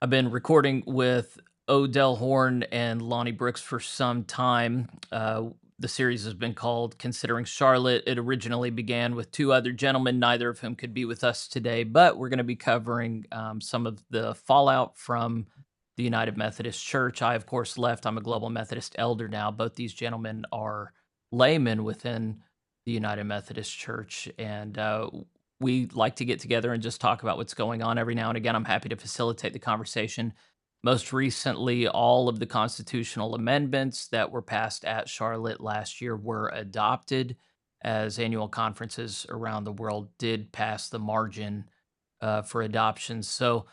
I've been recording with Odell Horn and Lonnie Brooks for some time. The series has been called Considering Charlotte. It originally began with two other gentlemen, neither of whom could be with us today, but we're going to be covering some of the fallout from the United Methodist Church. I, of course, left. I'm a Global Methodist elder now. Both these gentlemen are laymen within the United Methodist Church, and we like to get together and just talk about what's going on every now and again. I'm happy to facilitate the conversation. Most recently, all of the constitutional amendments that were passed at Charlotte last year were adopted, as annual conferences around the world did pass the margin for adoption. So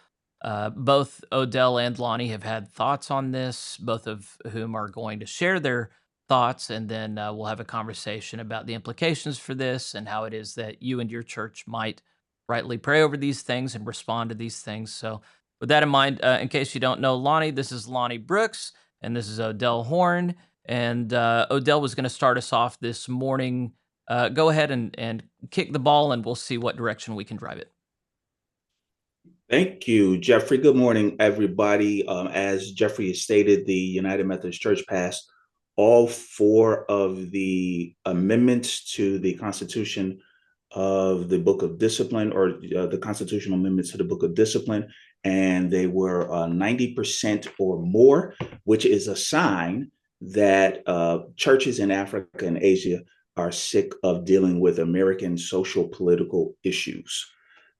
both Odell and Lonnie have had thoughts on this, both of whom are going to share their thoughts, and then we'll have a conversation about the implications for this and how it is that you and your church might rightly pray over these things and respond to these things. So, with that in mind, in case you don't know Lonnie, this is Lonnie Brooks, and this is Odell Horn. And Odell was going to start us off this morning. Go ahead and kick the ball, and we'll see what direction we can drive it. Thank you, Jeffrey. Good morning, everybody. As Jeffrey has stated, the United Methodist Church passed all four of the amendments to the Constitution of the Book of Discipline, or the constitutional amendments to the Book of Discipline, and they were 90% or more, which is a sign that churches in Africa and Asia are sick of dealing with American social political issues,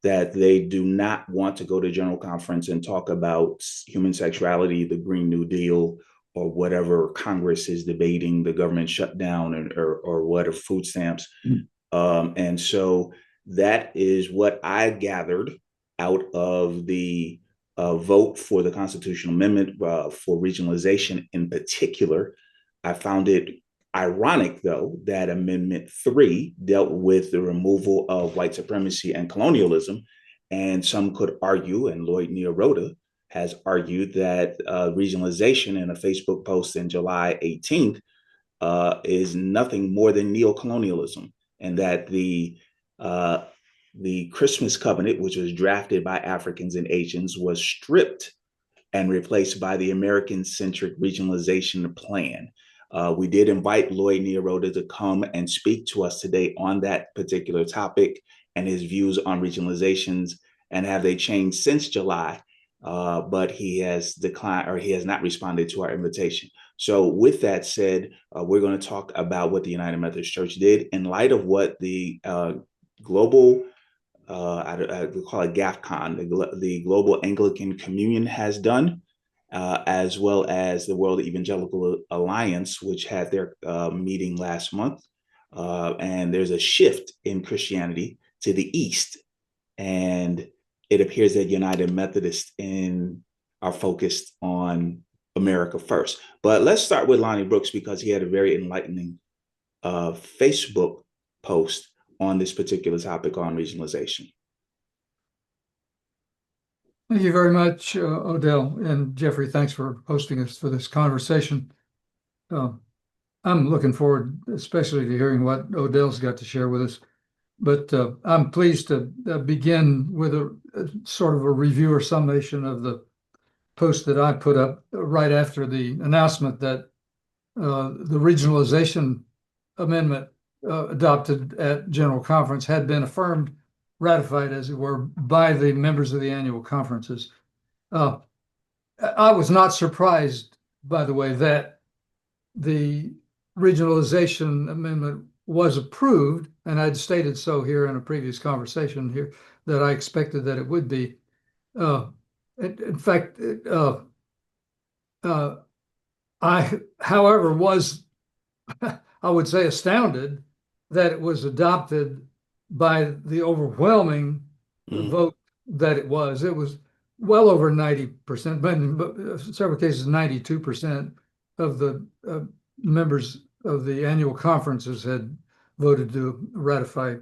that they do not want to go to General Conference and talk about human sexuality, the Green New Deal, or whatever Congress is debating, the government shutdown, or whatever, food stamps. And so that is what I gathered out of the vote for the constitutional amendment for regionalization in particular. I found it ironic, though, that Amendment 3 dealt with the removal of white supremacy and colonialism. And some could argue, and Lloyd Neorota has argued, that regionalization in a Facebook post in July 18th is nothing more than neocolonialism, and that the Christmas covenant, which was drafted by Africans and Asians, was stripped and replaced by the American-centric regionalization plan. We did invite Lloyd Neorota to come and speak to us today on that particular topic and his views on regionalizations and have they changed since July. But he has declined, or he has not responded to our invitation. So with that said, we're going to talk about what the United Methodist Church did in light of what the global, I call it GAFCON, the Global Anglican Communion has done, as well as the World Evangelical Alliance, which had their meeting last month. And there's a shift in Christianity to the East. And it appears that United Methodists are focused on America first. But let's start with Lonnie Brooks, because he had a very enlightening Facebook post on this particular topic on regionalization. Thank you very much, Odell and Jeffrey. Thanks for hosting us for this conversation. I'm looking forward, especially to hearing what Odell's got to share with us. But I'm pleased to begin with a sort of a review or summation of the post that I put up right after the announcement that the regionalization amendment adopted at General Conference had been affirmed, ratified, as it were, by the members of the annual conferences. I was not surprised, by the way, that the regionalization amendment was approved, and I'd stated so here in a previous conversation here, that I expected that it would be. In fact, I, however, was, I would say, astounded that it was adopted by the overwhelming vote that it was. It was well over 90%, but in several cases, 92% of the members of the annual conferences had voted to ratify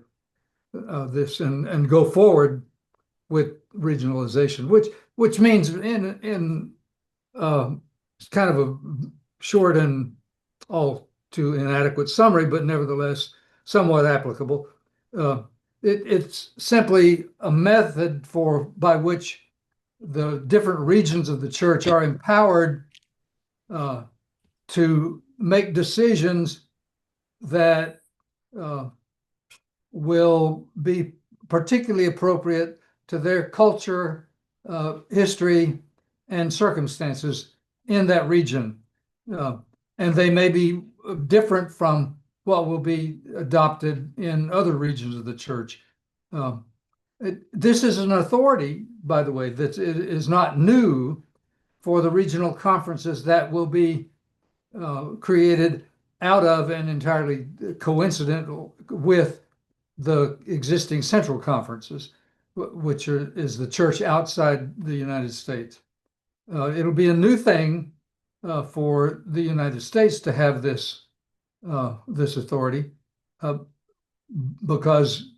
this and go forward with regionalization, which means in kind of a short and all too inadequate summary, but nevertheless somewhat applicable. It's simply a method by which the different regions of the church are empowered to make decisions that will be particularly appropriate to their culture, history, and circumstances in that region. And they may be different from what will be adopted in other regions of the church. This is an authority, by the way, that is not new for the regional conferences that will be created out of and entirely coincidental with the existing central conferences, which is the church outside the United States. It'll be a new thing for the United States to have this authority because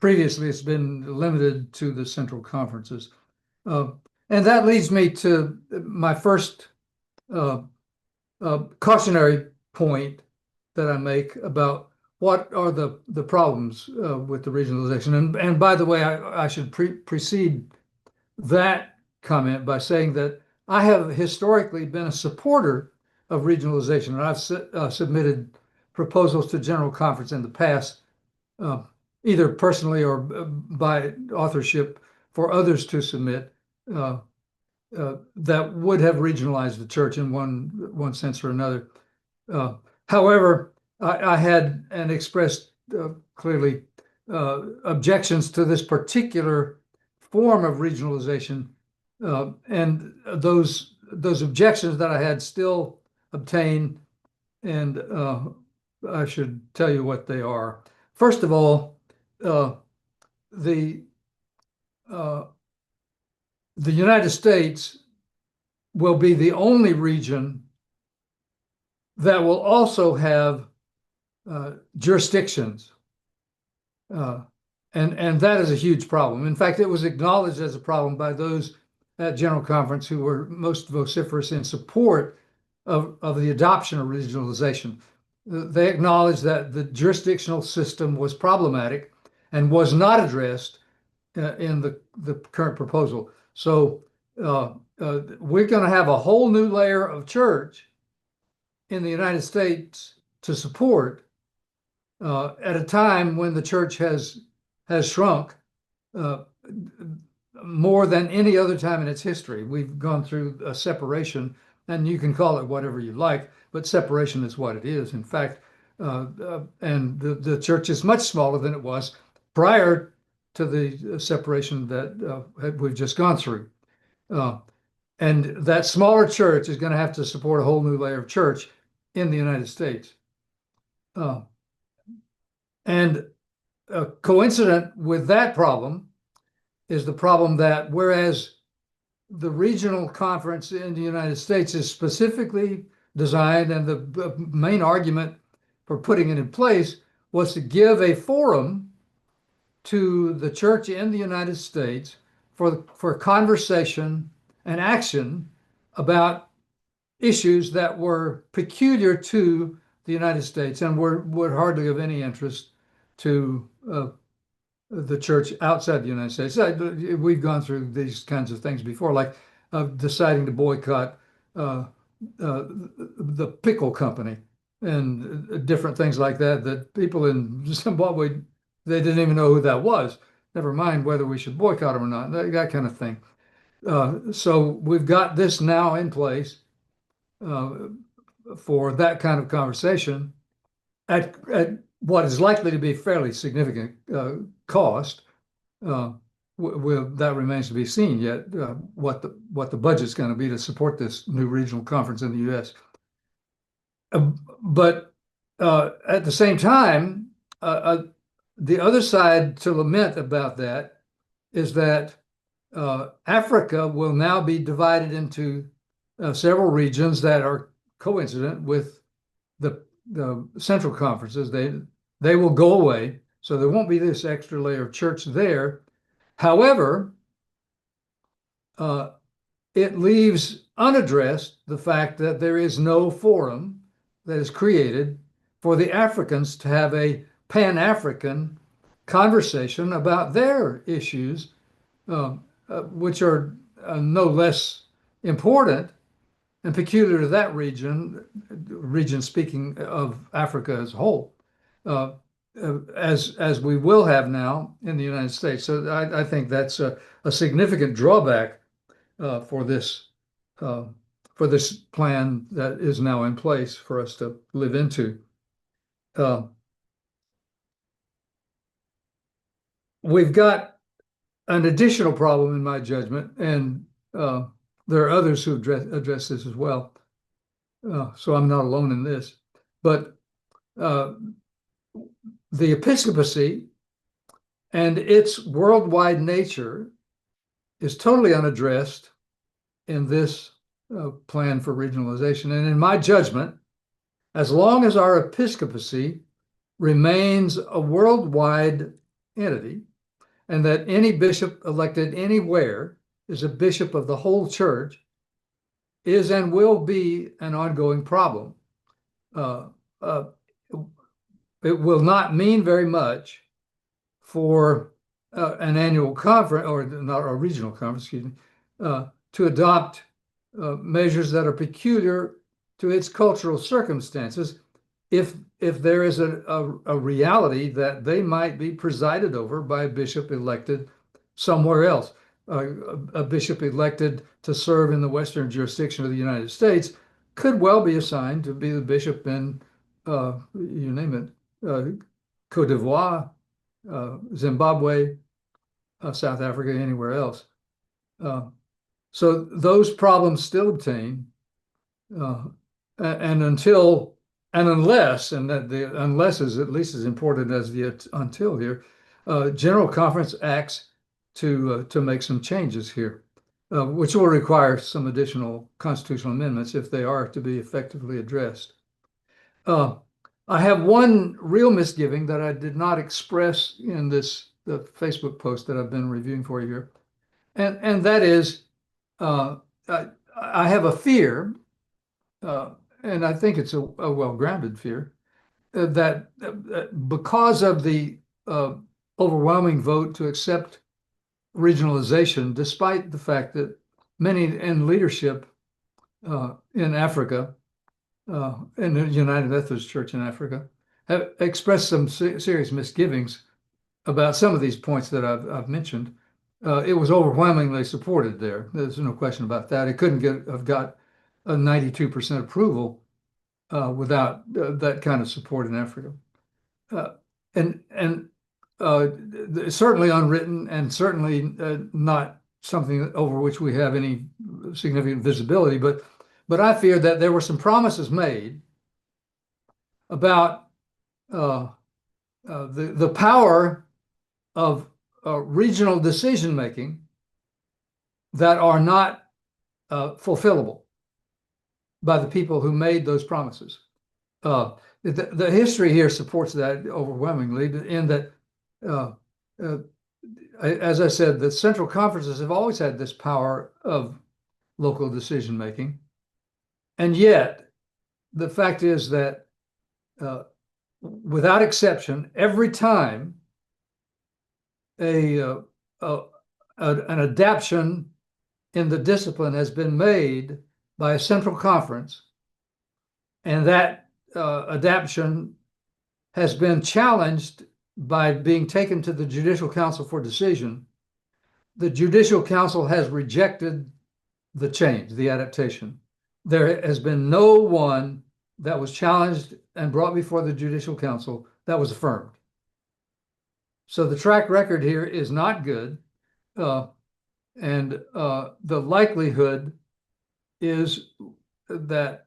previously it's been limited to the central conferences. And that leads me to my first cautionary point that I make about what are the problems with the regionalization. And by the way, I should precede that comment by saying that I have historically been a supporter of regionalization, and I've submitted proposals to General Conference in the past, either personally or by authorship for others to submit that would have regionalized the church in one sense or another. However, I had and expressed clearly objections to this particular form of regionalization, and those objections that I had still obtain, and I should tell you what they are. First of all, the United States will be the only region that will also have jurisdictions. And that is a huge problem. In fact, it was acknowledged as a problem by those at General Conference who were most vociferous in support of the adoption of regionalization. They acknowledged that the jurisdictional system was problematic and was not addressed in the current proposal. So we're going to have a whole new layer of church in the United States to support at a time when the church has shrunk more than any other time in its history. We've gone through a separation, and you can call it whatever you like, but separation is what it is. In fact, and the church is much smaller than it was prior to the separation that we've just gone through. And that smaller church is going to have to support a whole new layer of church in the United States. And coincident with that problem is the problem that whereas the regional conference in the United States is specifically designed, and the main argument for putting it in place was to give a forum to the church in the United States for conversation and action about issues that were peculiar to the United States and were hardly of any interest to the church outside the United States. We've gone through these kinds of things before, like deciding to boycott the pickle company and different things like that, that people in Zimbabwe, they didn't even know who that was, never mind whether we should boycott them or not, that kind of thing. So we've got this now in place for that kind of conversation at what is likely to be fairly significant cost. That remains to be seen yet, what the budget's going to be to support this new regional conference in the U.S. But at the same time, the other side to lament about that is that Africa will now be divided into several regions that are coincident with the central conferences. They will go away, so there won't be this extra layer of church there. However, it leaves unaddressed the fact that there is no forum that is created for the Africans to have a Pan-African conversation about their issues, which are no less important and peculiar to that region speaking of Africa as a whole, as we will have now in the United States. So I think that's a significant drawback for this plan that is now in place for us to live into. We've got an additional problem in my judgment, and there are others who address this as well. So I'm not alone in this. But the episcopacy and its worldwide nature is totally unaddressed in this plan for regionalization. And in my judgment, as long as our episcopacy remains a worldwide entity, and that any bishop elected anywhere is a bishop of the whole church, is and will be an ongoing problem. It will not mean very much for an annual conference, or not a regional conference, excuse me, to adopt measures that are peculiar to its cultural circumstances, if there is a reality that they might be presided over by a bishop elected somewhere else. A bishop elected to serve in the Western jurisdiction of the United States could well be assigned to be the bishop in, you name it, Cote d'Ivoire, Zimbabwe, South Africa, anywhere else. So those problems still obtain, and unless, and that the unless is at least as important as the until here, General Conference acts to make some changes here, which will require some additional constitutional amendments if they are to be effectively addressed. I have one real misgiving that I did not express in the Facebook post that I've been reviewing for you here, and that is I have a fear, and I think it's a well-grounded fear, that because of the overwhelming vote to accept regionalization, despite the fact that many in leadership in Africa, in the United Methodist Church in Africa, have expressed some serious misgivings about some of these points that I've mentioned. It was overwhelmingly supported there. There's no question about that. It couldn't have got a 92% approval without that kind of support in Africa. And certainly unwritten, and certainly not something over which we have any significant visibility, but I fear that there were some promises made about the power of regional decision making that are not fulfillable by the people who made those promises. The history here supports that overwhelmingly, in that, as I said, the central conferences have always had this power of local decision making. And yet, the fact is that without exception, every time an adaptation in the discipline has been made by a central conference, and that adaptation has been challenged by being taken to the Judicial Council for decision, the Judicial Council has rejected the change, the adaptation. There has been no one that was challenged and brought before the Judicial Council that was affirmed. So the track record here is not good, and the likelihood is that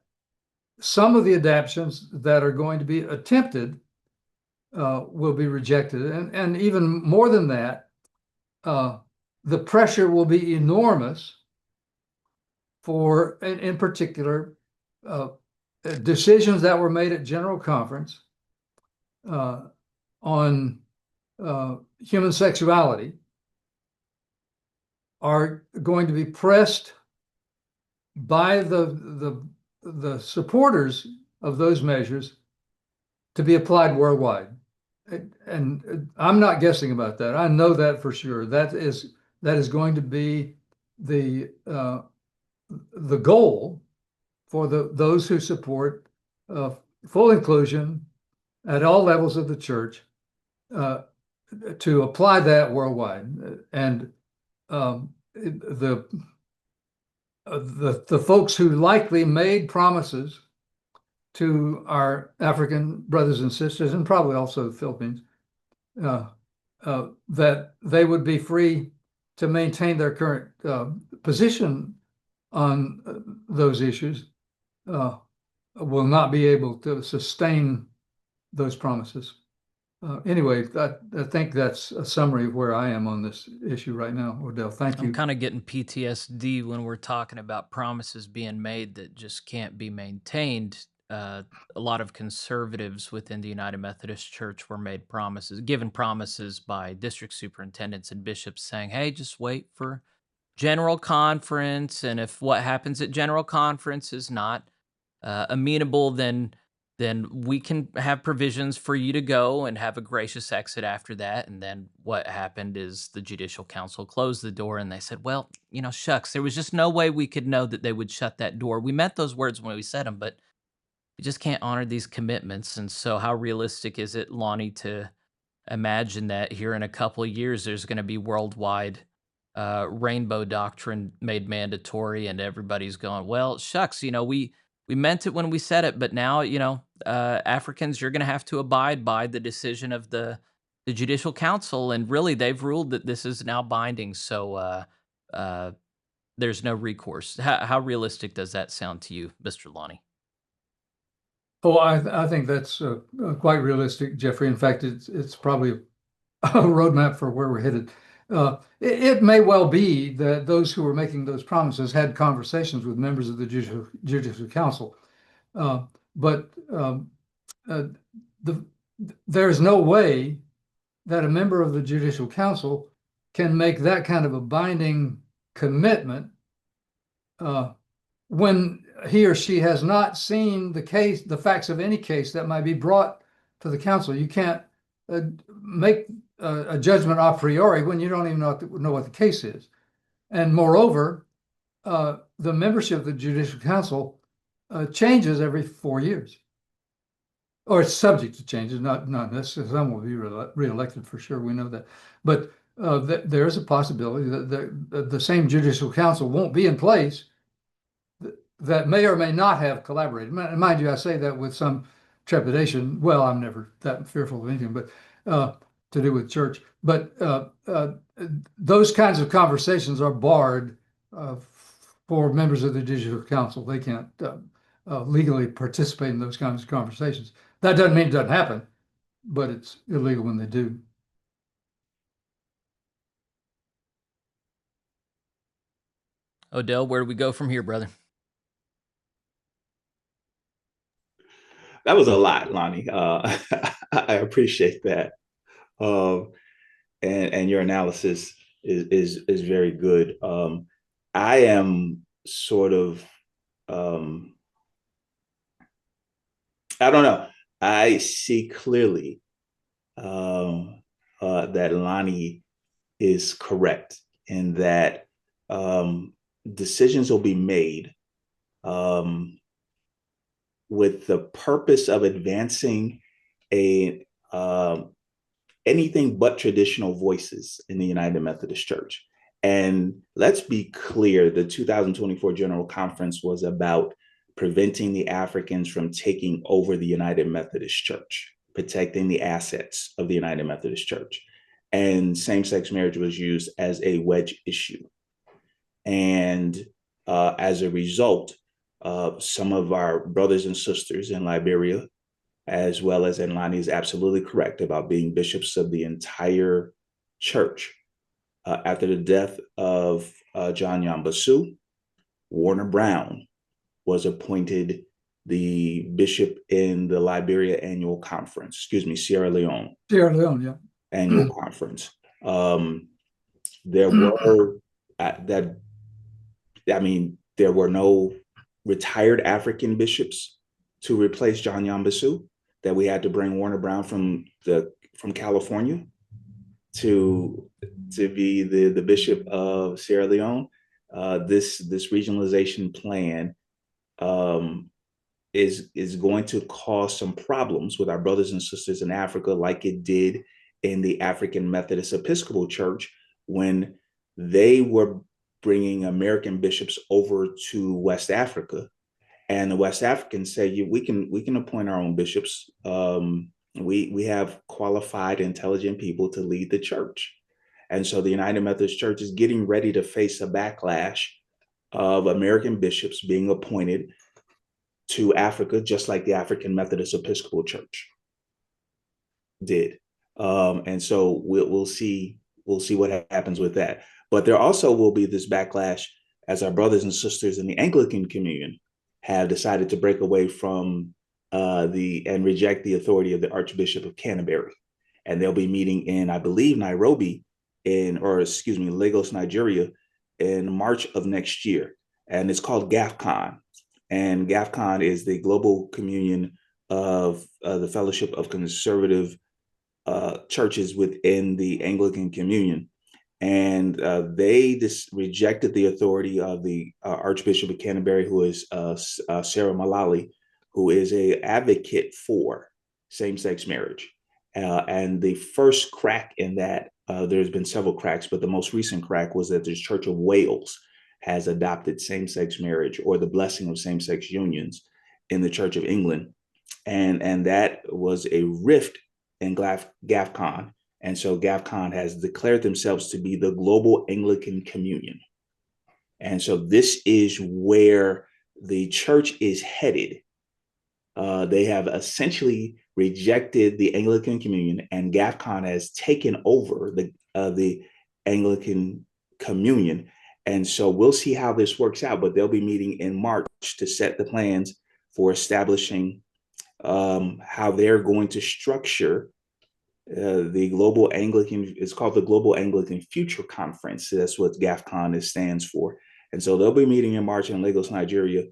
some of the adaptations that are going to be attempted will be rejected. And even more than that, the pressure will be enormous for, in particular, decisions that were made at General Conference on human sexuality are going to be pressed by the supporters of those measures to be applied worldwide. And I'm not guessing about that. I know that for sure. That is going to be the goal for those who support full inclusion at all levels of the church, to apply that worldwide. And the folks who likely made promises to our African brothers and sisters, and probably also the Philippines, that they would be free to maintain their current position on those issues, will not be able to sustain those promises. Anyway, I think that's a summary of where I am on this issue right now, Odell. Thank you. I'm kind of getting PTSD when we're talking about promises being made that just can't be maintained. A lot of conservatives within the United Methodist Church were made promises, given promises by district superintendents and bishops saying, hey, just wait for General Conference. And if what happens at General Conference is not amenable, then we can have provisions for you to go and have a gracious exit after that. And then what happened is the Judicial Council closed the door and they said, well, shucks, there was just no way we could know that they would shut that door. We meant those words when we said them, but you just can't honor these commitments. And so how realistic is it, Lonnie, to imagine that here in a couple of years, there's going to be worldwide rainbow doctrine made mandatory and everybody's going, well, shucks, we meant it when we said it, but now, Africans, you're going to have to abide by the decision of the Judicial Council. And really, they've ruled that this is now binding. So there's no recourse. How realistic does that sound to you, Mr. Lonnie? Oh, I think that's quite realistic, Jeffrey. In fact, it's probably a roadmap for where we're headed. It may well be that those who were making those promises had conversations with members of the Judicial Council, but there's no way that a member of the Judicial Council can make that kind of a binding commitment when he or she has not seen the facts of any case that might be brought to the council. You can't make a judgment a priori when you don't even know what the case is. And moreover, the membership of the Judicial Council changes every 4 years, or it's subject to changes, not necessarily. Some will be reelected for sure, we know that. But there's a possibility that the same Judicial Council won't be in place that may or may not have collaborated. Mind you, I say that with some trepidation. Well, I'm never that fearful of anything, but to do with church. But those kinds of conversations are barred for members of the Judicial Council. They can't legally participate in those kinds of conversations. That doesn't mean it doesn't happen, but it's illegal when they do. Odell, where do we go from here, brother? That was a lot, Lonnie. I appreciate that. And your analysis is very good. I am sort of, I don't know. I see clearly that Lonnie is correct in that decisions will be made with the purpose of advancing anything but traditional voices in the United Methodist Church. And let's be clear, the 2024 General Conference was about preventing the Africans from taking over the United Methodist Church, protecting the assets of the United Methodist Church. And same-sex marriage was used as a wedge issue. And as a result, some of our brothers and sisters in Liberia, as well as, and Lonnie is absolutely correct about being bishops of the entire church. After the death of John Yambasu, Warner Brown was appointed the bishop in the Liberia Annual Conference, Sierra Leone. Sierra Leone, yeah. Annual Conference. There were there were no retired African bishops to replace John Yambasu, that we had to bring Warner Brown from California to be the bishop of Sierra Leone. This regionalization plan um, is going to cause some problems with our brothers and sisters in Africa, like it did in the African Methodist Episcopal Church when they were bringing American bishops over to West Africa, and the West Africans say, we can appoint our own bishops. We have qualified, intelligent people to lead the church, and so the United Methodist Church is getting ready to face a backlash of American bishops being appointed to Africa, just like the African Methodist Episcopal Church did. And so we'll see what happens with that. But there also will be this backlash as our brothers and sisters in the Anglican Communion have decided to break away from and reject the authority of the Archbishop of Canterbury, and they'll be meeting in, I believe, Nairobi Lagos, Nigeria, in March of next year, and it's called GAFCON. And GAFCON is the Global Communion of the Fellowship of Conservative churches within the Anglican Communion. And they just rejected the authority of the Archbishop of Canterbury, who is Sarah Malali, who is an advocate for same-sex marriage. And the first crack in that, there's been several cracks, but the most recent crack was that the Church of Wales has adopted same-sex marriage, or the blessing of same-sex unions, in the Church of England. And that was a rift in GAFCON. And so GAFCON has declared themselves to be the Global Anglican Communion. And so this is where the church is headed. They have essentially rejected the Anglican Communion, and GAFCON has taken over the Anglican Communion. And so we'll see how this works out, but they'll be meeting in March to set the plans for establishing how they're going to structure the Global Anglican. It's called the Global Anglican Future Conference. That's what GAFCON stands for. And so they'll be meeting in March in Lagos, Nigeria,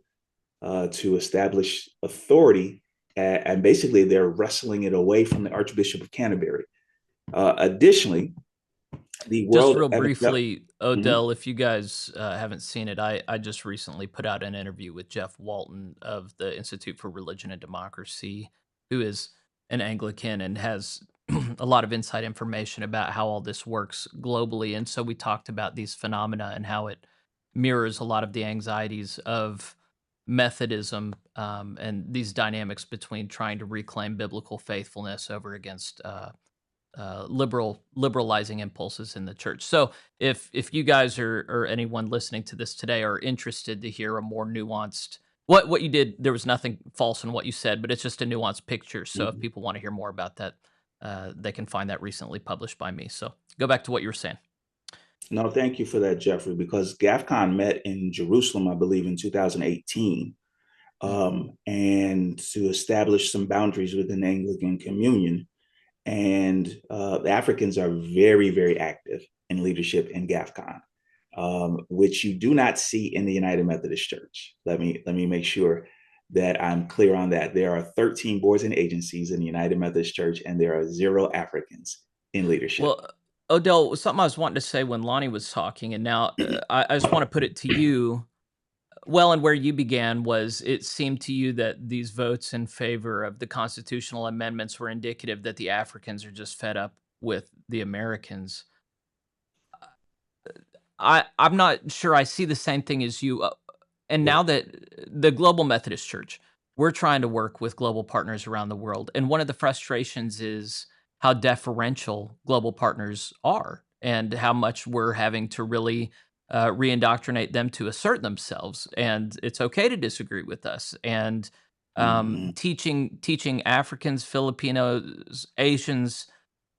to establish authority. And basically, they're wrestling it away from the Archbishop of Canterbury. Additionally, the Just World real Evangel- briefly, Odell, if you guys haven't seen it, I just recently put out an interview with Jeff Walton of the Institute for Religion and Democracy, who is an Anglican and has a lot of inside information about how all this works globally. And so we talked about these phenomena and how it mirrors a lot of the anxieties of Methodism, and these dynamics between trying to reclaim biblical faithfulness over against liberalizing impulses in the church. So if you guys or anyone listening to this today are interested to hear a more nuanced, what you did, there was nothing false in what you said, but it's just a nuanced picture. So if people want to hear more about that, they can find that recently published by me. So go back to what you were saying. No, thank you for that, Jeffrey, because GAFCON met in Jerusalem, I believe, in 2018, and to establish some boundaries within the Anglican Communion. And the Africans are very, very active in leadership in GAFCON, which you do not see in the United Methodist Church. Let me make sure that I'm clear on that. There are 13 boards and agencies in the United Methodist Church, and there are 0 Africans in leadership. Well, Odell, something I was wanting to say when Lonnie was talking, and now I just want to put it to you. Well, and where you began was it seemed to you that these votes in favor of the constitutional amendments were indicative that the Africans are just fed up with the Americans. I'm not sure I see the same thing as you. And now that the Global Methodist Church, we're trying to work with global partners around the world. And one of the frustrations is how deferential global partners are and how much we're having to really reindoctrinate them to assert themselves. And it's okay to disagree with us. And teaching Africans, Filipinos, Asians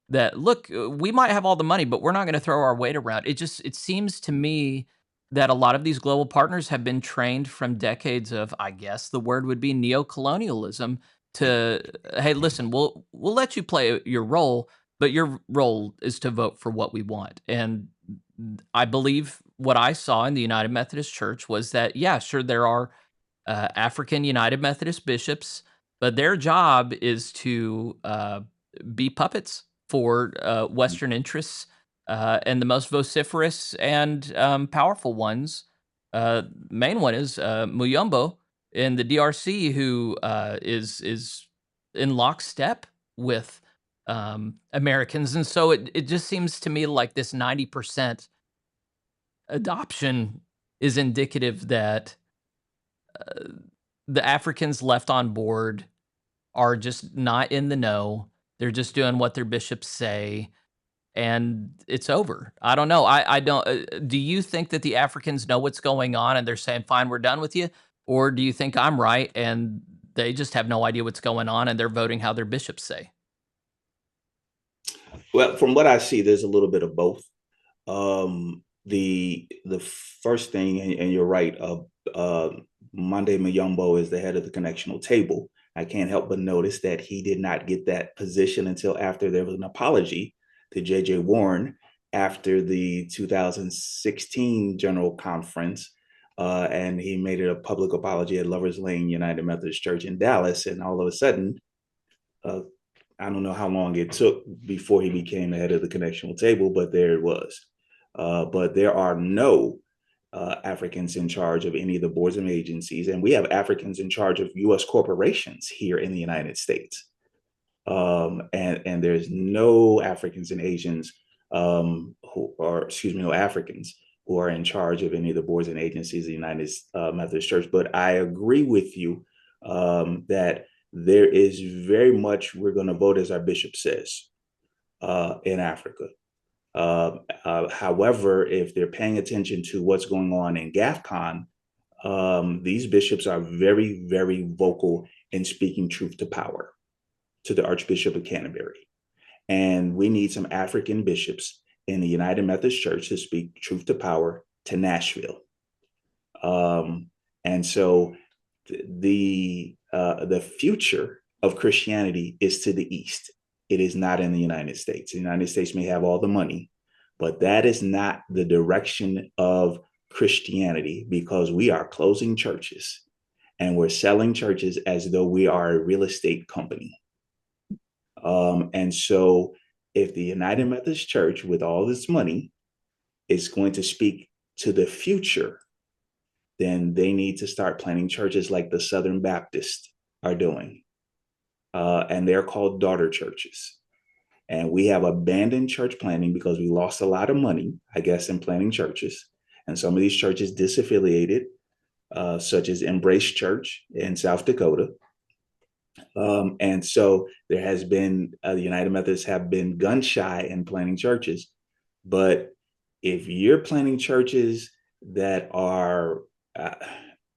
that look, we might have all the money, but we're not going to throw our weight around. It seems to me that a lot of these global partners have been trained from decades of, I guess the word would be neocolonialism, to, hey, listen, we'll let you play your role, but your role is to vote for what we want. And I believe what I saw in the United Methodist Church was that, yeah, sure, there are African United Methodist bishops, but their job is to be puppets for Western interests. and the most vociferous and powerful ones. Main one is Muyombo in the DRC, who is in lockstep with Americans, and so it just seems to me like this 90% adoption is indicative that uh, the Africans left on board are just not in the know. They're just doing what their bishops say, and it's over. I don't know. I don't. Do you think that the Africans know what's going on and they're saying, "Fine, we're done with you," or do you think I'm right and they just have no idea what's going on and they're voting how their bishops say? Well, from what I see, there's a little bit of both. The first thing, and you're right, Monday Mayombo is the head of the connectional table. I can't help but notice that he did not get that position until after there was an apology to J.J. Warren after the 2016 General Conference. And he made it a public apology at Lovers Lane United Methodist Church in Dallas. And all of a sudden, uh, I don't know how long it took before he became the head of the connectional table, but there it was. But there are no Africans in charge of any of the boards and agencies, and we have Africans in charge of U.S. corporations here in the United States. And there's no Africans and Asians no Africans who are in charge of any of the boards and agencies of the United Methodist Church. But I agree with you that there is very much we're going to vote as our bishop says in Africa. However, if they're paying attention to what's going on in GAFCON, these bishops are very, very vocal in speaking truth to power to the Archbishop of Canterbury. And we need some African bishops in the United Methodist Church to speak truth to power to Nashville. And so the future of Christianity is to the East. It is not in the United States. The United States may have all the money, but that is not the direction of Christianity, because we are closing churches and we're selling churches as though we are a real estate company. And so if the United Methodist Church, with all this money, is going to speak to the future, then they need to start planning churches like the Southern Baptists are doing. And they're called daughter churches. And we have abandoned church planning because we lost a lot of money, I guess, in planning churches. And some of these churches disaffiliated, such as Embrace Church in South Dakota. And so there has been, the United Methodists have been gun shy in planning churches. But if you're planning churches that are,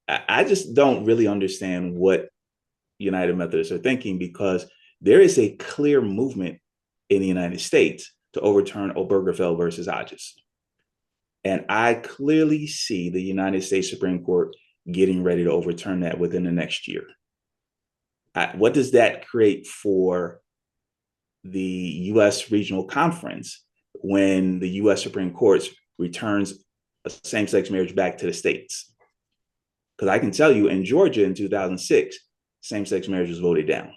I just don't really understand what United Methodists are thinking, because there is a clear movement in the United States to overturn Obergfell versus Hodges. And I clearly see the United States Supreme Court getting ready to overturn that within the next year. What does that create for the U.S. Regional Conference when the U.S. Supreme Court returns a same-sex marriage back to the states? Because I can tell you, in Georgia in 2006, same-sex marriage was voted down.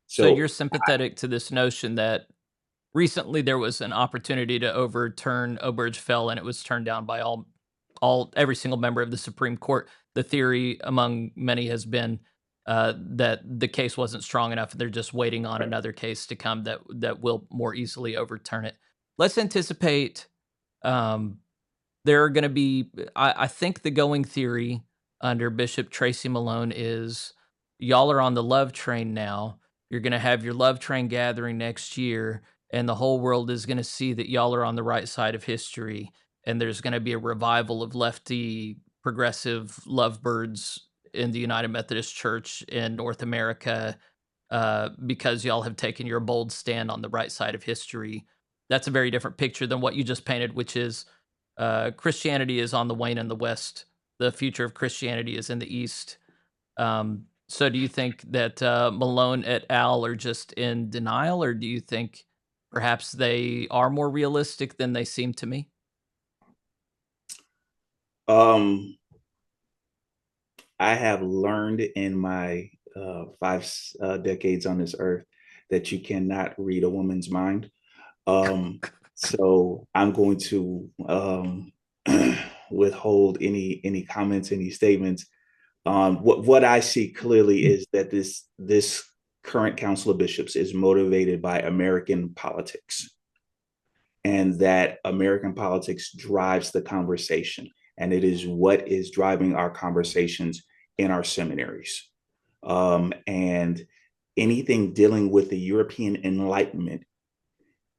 So you're sympathetic to this notion that recently there was an opportunity to overturn Obergfell and it was turned down by every single member of the Supreme Court. The theory among many has been that the case wasn't strong enough, and they're just waiting on another case to come that will more easily overturn it. Let's anticipate there are going to be. I think the going theory under Bishop Tracy Malone is y'all are on the love train now. You're going to have your love train gathering next year, and the whole world is going to see that y'all are on the right side of history. And there's going to be a revival of lefty progressive lovebirds in the United Methodist Church in North America because y'all have taken your bold stand on the right side of history. That's a very different picture than what you just painted, which is Christianity is on the wane in the West. The future of Christianity is in the East. So do you think that Malone et al. Are just in denial, or do you think perhaps they are more realistic than they seem to me? I have learned in my 5 decades on this earth that you cannot read a woman's mind. So I'm going to withhold any comments, any statements. What I see clearly is that this current Council of Bishops is motivated by American politics, and that American politics drives the conversation, and it is what is driving our conversations in our seminaries. And anything dealing with the European Enlightenment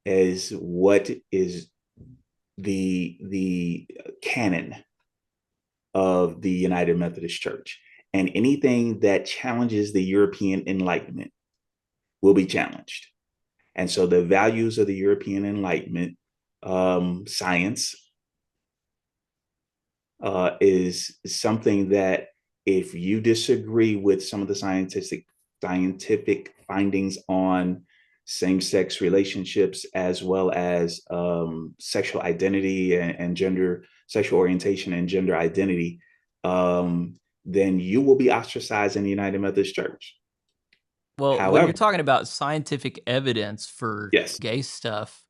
is what is the canon of the United Methodist Church. And anything that challenges the European Enlightenment will be challenged. And so the values of the European Enlightenment, science, is something that if you disagree with some of the scientific findings on same-sex relationships, as well as sexual identity and gender, sexual orientation and gender identity, then you will be ostracized in the United Methodist Church. Well, when you're However, talking about scientific evidence for yes, gay stuff,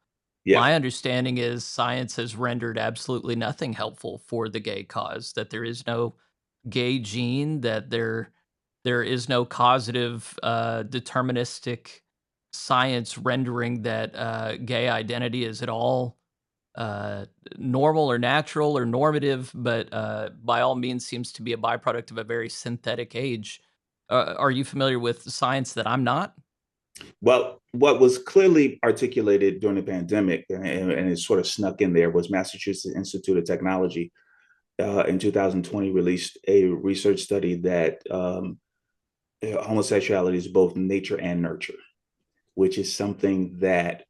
yeah, my understanding is science has rendered absolutely nothing helpful for the gay cause, that there is no gay gene, that there is no causative, deterministic science rendering that gay identity is at all uh, normal or natural or normative, but by all means seems to be a byproduct of a very synthetic age. Are you familiar with science that I'm not? well, what was clearly articulated during the pandemic, and it sort of snuck in there, was Massachusetts Institute of Technology in 2020 released a research study that homosexuality is both nature and nurture, which is something that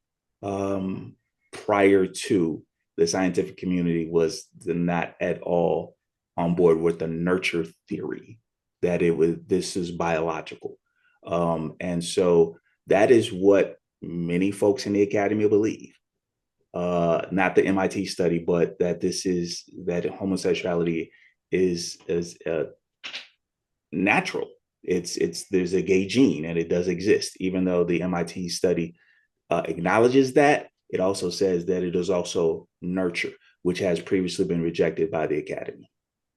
prior to the scientific community was not at all on board with the nurture theory, that this is biological. And so that is what many folks in the academy believe. Not the MIT study, but that homosexuality is natural. It's there's a gay gene and it does exist, even though the MIT study acknowledges that. It also says that it is also nurture, which has previously been rejected by the academy.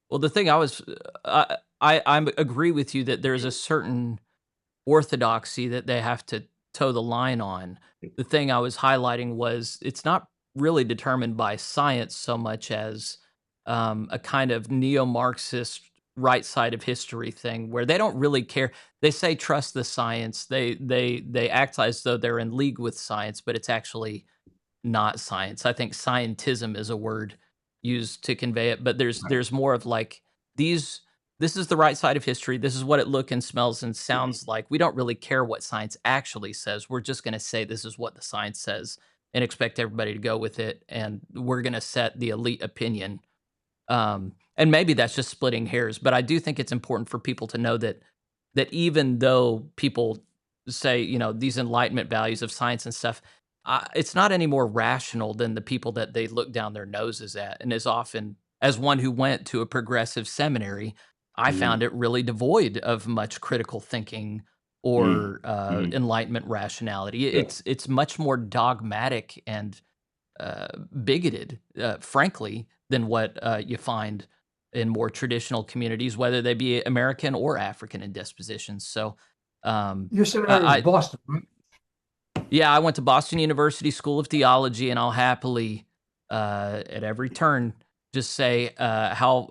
Well, the thing I agree with you that there's a certain orthodoxy that they have to toe the line on. The thing I was highlighting was it's not really determined by science so much as a kind of neo-Marxist right side of history thing where they don't really care. They say trust the science. They act as though they're in league with science, but it's actually not science. I think scientism is a word used to convey it, but there's more of like these this is the right side of history. This is what it look and smells and sounds like. We don't really care what science actually says. We're just going to say this is what the science says and expect everybody to go with it, and we're going to set the elite opinion. And maybe that's just splitting hairs, but I do think it's important for people to know that even though people say, these enlightenment values of science and stuff, it's not any more rational than the people that they look down their noses at. And as often as one who went to a progressive seminary, I Mm, found it really devoid of much critical thinking mm, or mm, enlightenment rationality. yeah. It's much more dogmatic and bigoted, frankly, than what you find in more traditional communities, whether they be American or African in disposition. So, Your seminary was Boston, right? yeah, I went to Boston University School of Theology, and I'll happily, at every turn, just say how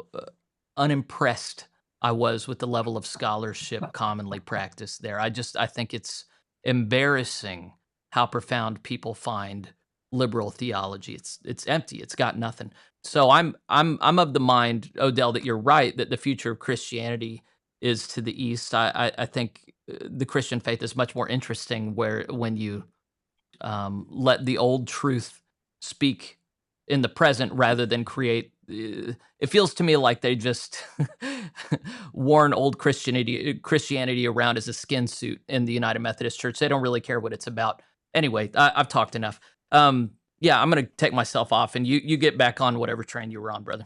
unimpressed I was with the level of scholarship commonly practiced there. I think it's embarrassing how profound people find liberal theology. It's empty. It's got nothing. So I'm of the mind, Odell, that you're right that the future of Christianity is to the east. I think the Christian faith is much more interesting where when you let the old truth speak in the present rather than create. It feels to me like they just worn old Christianity around as a skin suit in the United Methodist Church. They don't really care what it's about. Anyway, I've talked enough. Yeah, I'm gonna take myself off, and you get back on whatever train you were on, brother.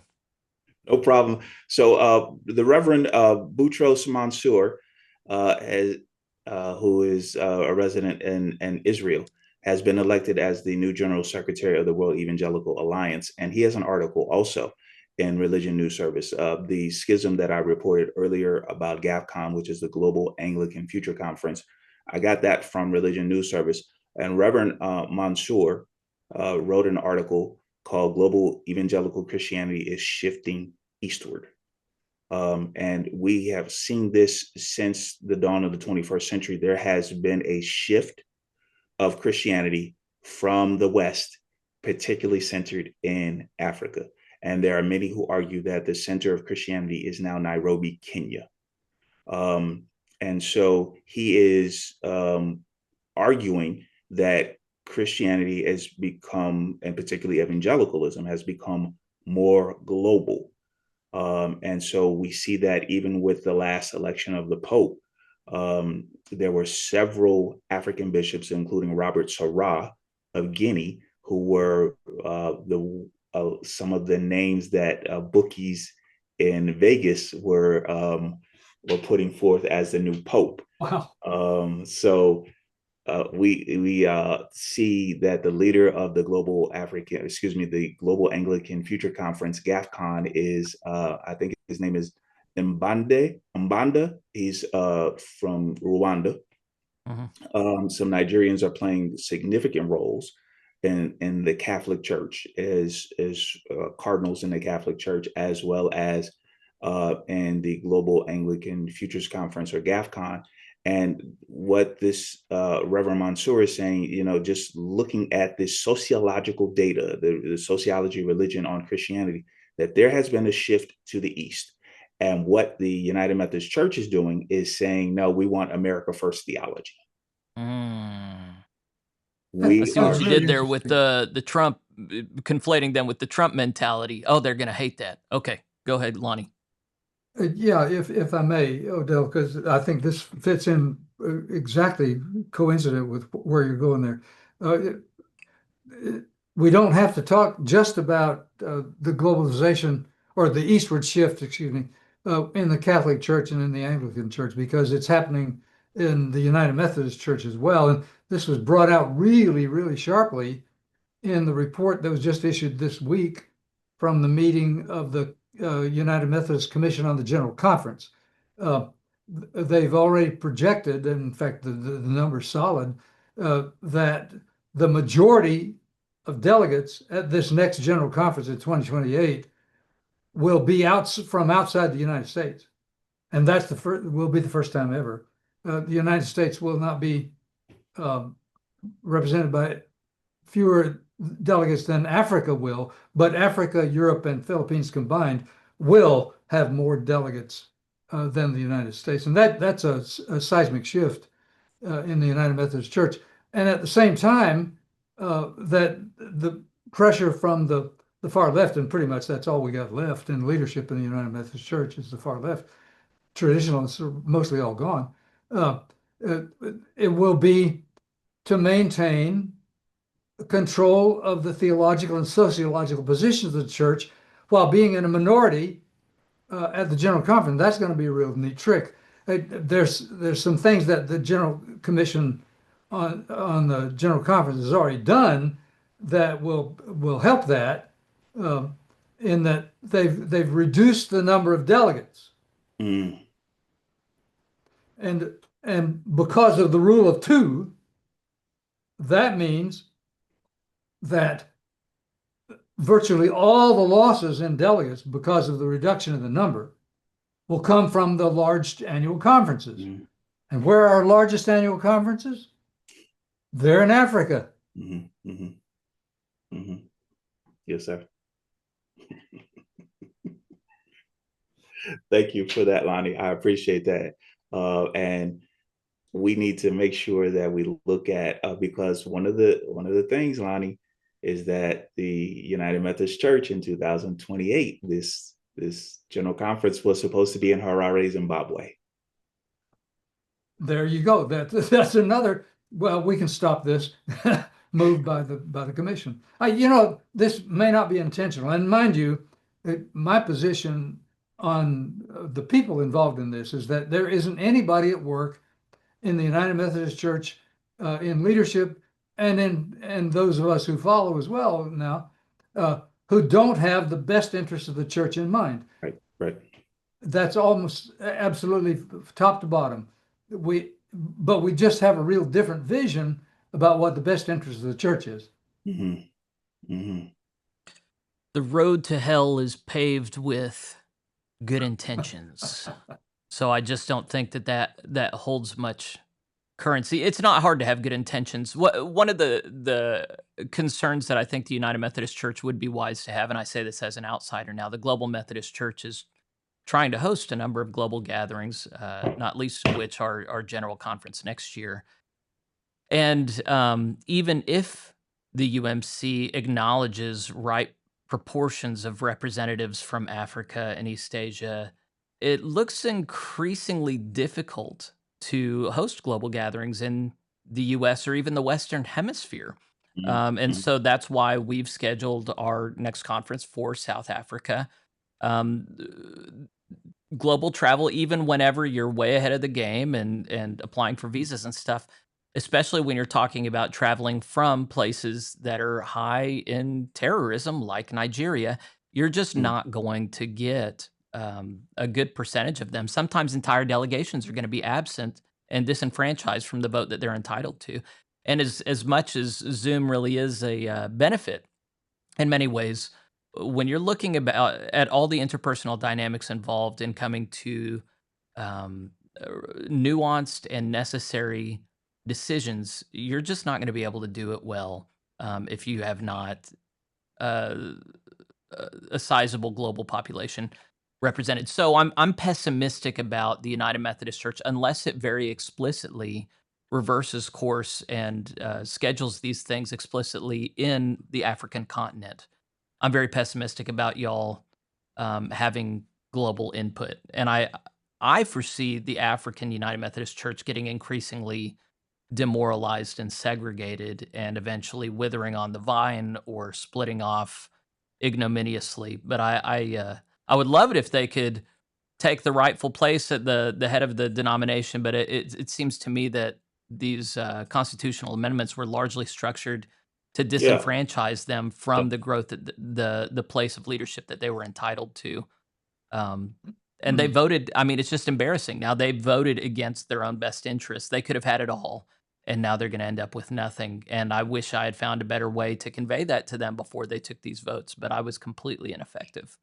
No problem. So the Reverend Boutros Mansour, has, who is a resident in Israel, has been elected as the new General Secretary of the World Evangelical Alliance. And he has an article also in Religion News Service. The schism that I reported earlier about GAFCON, which is the Global Anglican Future Conference, I got that from Religion News Service. And Reverend Mansour wrote an article called Global Evangelical Christianity is Shifting Eastward. And we have seen this since the dawn of the 21st century. There has been a shift of Christianity from the West, particularly centered in Africa. And there are many who argue that the center of Christianity is now Nairobi, Kenya. And so he is arguing that Christianity has become, and particularly evangelicalism, has become more global. And so we see that even with the last election of the Pope, there were several African bishops, including Robert Sarah of Guinea, who were some of the names that bookies in Vegas were putting forth as the new Pope. Wow. So we see that the leader of the the Global Anglican Future Conference, GAFCON, is I think his name is Mbanda. He's from Rwanda. Some Nigerians are playing significant roles in the Catholic Church as cardinals in the Catholic Church, as well as in the Global Anglican Futures Conference, or GAFCON. And what this Reverend Mansour is saying, just looking at this sociological data, the sociology religion on Christianity, that there has been a shift to the East. And what the United Methodist Church is doing is saying, no, we want America First theology. I see what you did there with the Trump, conflating them with the Trump mentality. Oh, they're going to hate that. Okay, go ahead, Lonnie. Yeah, if I may, Odell, because I think this fits in exactly coincident with where you're going there. We don't have to talk just about the globalization or the eastward shift, excuse me, in the Catholic Church and in the Anglican Church, because it's happening in the United Methodist Church as well. And this was brought out really, really sharply in the report that was just issued this week from the meeting of the United Methodist Commission on the General Conference. They've already projected, and in fact, the number's solid, that the majority of delegates at this next General Conference in 2028 will be from outside the United States. And that's will be the first time ever. The United States will not be represented by fewer delegates than Africa will, but Africa, Europe, and Philippines combined will have more delegates than the United States. And that's a seismic shift in the United Methodist Church. And at the same time, that the pressure from the far left, and pretty much that's all we got left in leadership in the United Methodist Church, is the far left. Traditionalists are mostly all gone. It will be to maintain control of the theological and sociological positions of the church while being in a minority at the General Conference. That's going to be a real neat trick. There's some things that the General Commission on the General Conference has already done that will help that, in that they've reduced the number of delegates. And because of the rule of two, that means that virtually all the losses in delegates because of the reduction of the number will come from the large annual conferences. And where are our largest annual conferences? They're in Africa. Yes, sir. Thank you for that, Lonnie. I appreciate that. And we need to make sure that we look at, because one of the things, Lonnie, is that the United Methodist Church in 2028, this General Conference was supposed to be in Harare, Zimbabwe. There you go. That's another. Well, we can stop this move by the commission. This may not be intentional, and mind you, my position on the people involved in this is that there isn't anybody at work in the United Methodist Church in leadership and those of us who follow as well now, who don't have the best interests of the church in mind. Right. That's almost absolutely top to bottom. But we just have a real different vision about what the best interest of the church is. Mm-hmm. Mm-hmm. The road to hell is paved with good intentions. So I just don't think that holds much currency. It's not hard to have good intentions. One of the concerns that I think the United Methodist Church would be wise to have, and I say this as an outsider now, the Global Methodist Church is trying to host a number of global gatherings, not least of which our General Conference next year. And even if the UMC acknowledges right proportions of representatives from Africa and East Asia, it looks increasingly difficult to host global gatherings in the US or even the Western Hemisphere. And so that's why we've scheduled our next conference for South Africa. Global travel, even whenever you're way ahead of the game and applying for visas and stuff, especially when you're talking about traveling from places that are high in terrorism, like Nigeria, you're just not going to get a good percentage of them. Sometimes entire delegations are going to be absent and disenfranchised from the vote that they're entitled to. And as much as Zoom really is a benefit in many ways, when you're looking at all the interpersonal dynamics involved in coming to um, nuanced and necessary decisions, you're just not going to be able to do it well if you have not uh, a sizable global population represented. So I'm pessimistic about the United Methodist Church unless it very explicitly reverses course and schedules these things explicitly in the African continent. I'm very pessimistic about y'all having global input, and I foresee the African United Methodist Church getting increasingly demoralized and segregated, and eventually withering on the vine or splitting off ignominiously. But I would love it if they could take the rightful place at the head of the denomination. But it seems to me that these constitutional amendments were largely structured to Yeah. disenfranchise them from the growth that the place of leadership that they were entitled to. And they voted. I mean, it's just embarrassing. Now they voted against their own best interests. They could have had it all, and now they're going to end up with nothing. And I wish I had found a better way to convey that to them before they took these votes, but I was completely ineffective.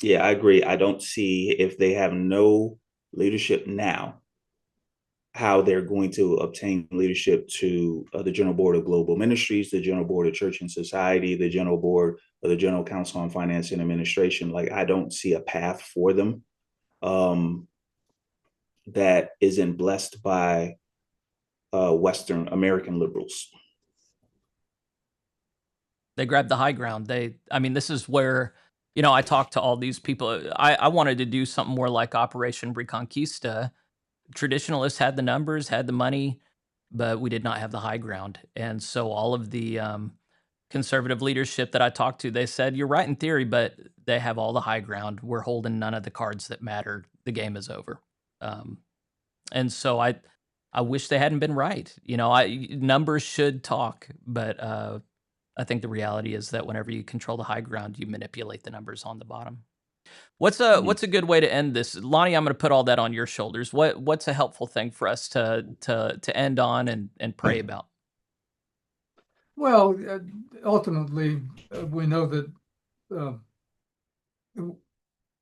Yeah, I agree. I don't see, if they have no leadership now, how they're going to obtain leadership to the General Board of Global Ministries, the General Board of Church and Society, the General Board of the General Council on Finance and Administration. Like, I don't see a path for them that isn't blessed by Western American liberals. They grabbed the high ground. This is where, I talked to all these people. I wanted to do something more like Operation Reconquista. Traditionalists had the numbers, had the money, but we did not have the high ground. And so all of the conservative leadership that I talked to, they said, you're right in theory, but they have all the high ground. We're holding none of the cards that matter. The game is over. And so I wish they hadn't been right. Numbers should talk, but I think the reality is that whenever you control the high ground, you manipulate the numbers on the bottom. What's a good way to end this, Lonnie? I'm going to put all that on your shoulders. What's a helpful thing for us to end on and pray about? Well, ultimately, we know that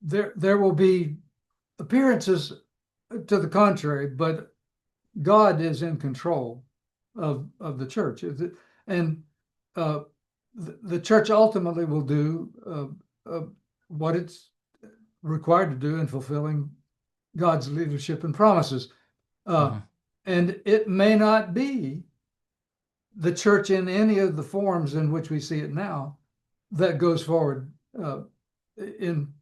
there will be appearances to the contrary, but God is in control of the church, and the church ultimately will do what it's required to do in fulfilling God's leadership and promises. And it may not be the church in any of the forms in which we see it now that goes forward in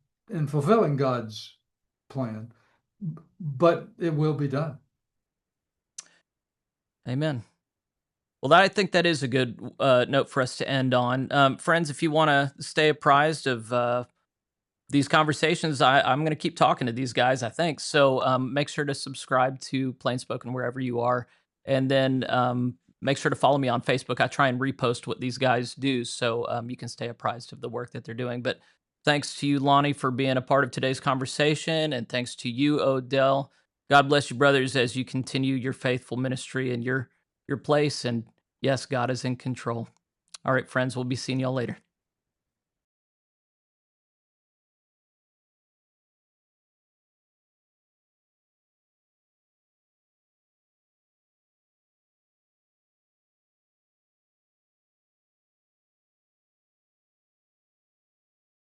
fulfilling God's plan, but it will be done. Amen. Well, I think that is a good note for us to end on. Friends, if you want to stay apprised of these conversations, I'm going to keep talking to these guys, I think. So make sure to subscribe to PlainSpoken wherever you are. And then make sure to follow me on Facebook. I try and repost what these guys do, so you can stay apprised of the work that they're doing. But thanks to you, Lonnie, for being a part of today's conversation, and thanks to you, Odell. God bless you, brothers, as you continue your faithful ministry in your place. And yes, God is in control. All right, friends, we'll be seeing y'all later.